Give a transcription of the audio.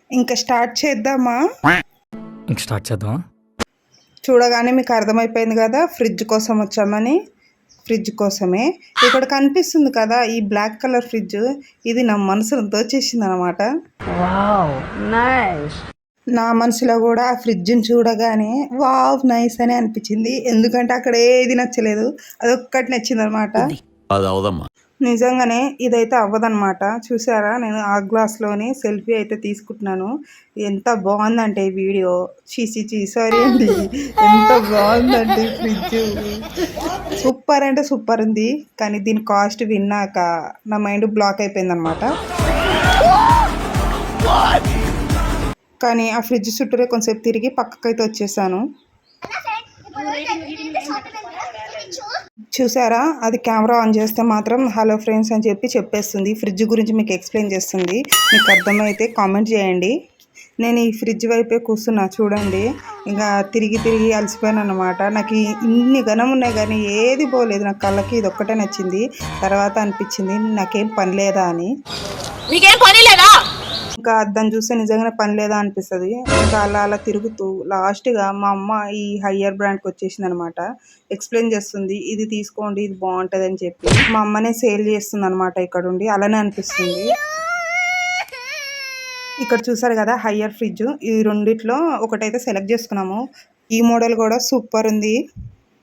ఇంకా స్టార్ట్ చేద్దామా? ఇంక స్టార్ట్ చేద్దామా? చూడగానే మీకు అర్థమైపోయింది కదా ఫ్రిడ్జ్ కోసం వచ్చామని. ఫ్రిడ్జ్ కోసమే. ఇక్కడ కనిపిస్తుంది కదా ఈ బ్లాక్ కలర్ ఫ్రిడ్జ్, ఇది నా మనసును దోచేసింది అనమాట. నా మనసులో కూడా ఆ ఫ్రిడ్జ్ని చూడగానే వావ్ నైస్ అని అనిపించింది. ఎందుకంటే అక్కడ ఏది నచ్చలేదు, అదొక్కటి నచ్చింది అనమాట. అది అవదమ్మా. నిజంగానే ఇదైతే అవ్వదన్నమాట. చూసారా, నేను ఆ గ్లాస్లోనే సెల్ఫీ అయితే తీసుకుంటున్నాను. ఎంత బాగుందంటే ఈ వీడియో, సారీ అండి, ఎంత బాగుందంటే ఫ్రిడ్జ్, సూపర్ అంటే సూపర్ ఉంది. కానీ దీని కాస్ట్ విన్నాక నా మైండ్ బ్లాక్ అయిపోయిందనమాట. కానీ ఆ ఫ్రిడ్జ్ చుట్టూరే కొంచెంసేపు తిరిగి పక్కకైతే వచ్చేసాను. చూసారా, అది కెమెరా ఆన్ చేస్తే మాత్రం హలో ఫ్రెండ్స్ అని చెప్పేస్తుంది. ఫ్రిడ్జ్ గురించి మీకు ఎక్స్ప్లెయిన్ చేస్తుంది. మీకు అర్థమైతే కామెంట్ చేయండి. నేను ఈ ఫ్రిడ్జ్ వైపే కూర్చున్నా చూడండి. ఇంకా తిరిగి తిరిగి అలసిపోయాను అనమాట. నాకు ఇన్ని ఘనం ఉన్నాయి కానీ ఏది పోలేదు. నాకు కళ్ళకి ఇది ఒక్కటే నచ్చింది. తర్వాత అనిపించింది నాకేం పని లేదా అని. ఇంకా దాన్ని చూస్తే నిజంగానే పని లేదా అనిపిస్తుంది. ఇంకా అలా అలా తిరుగుతూ లాస్ట్గా మా అమ్మ ఈ హయ్యర్ బ్రాండ్కి వచ్చేసింది అనమాట. ఎక్స్ప్లెయిన్ చేస్తుంది, ఇది తీసుకోండి ఇది బాగుంటుంది అని చెప్పి. మా అమ్మనే సేల్ చేస్తుంది అనమాట ఇక్కడ ఉండి. అలానే అనిపిస్తుంది. ఇక్కడ చూసారు కదా హయ్యర్ ఫ్రిడ్జ్, ఈ రెండిట్లో ఒకటైతే సెలెక్ట్ చేసుకున్నాము. ఈ మోడల్ కూడా సూపర్ ఉంది.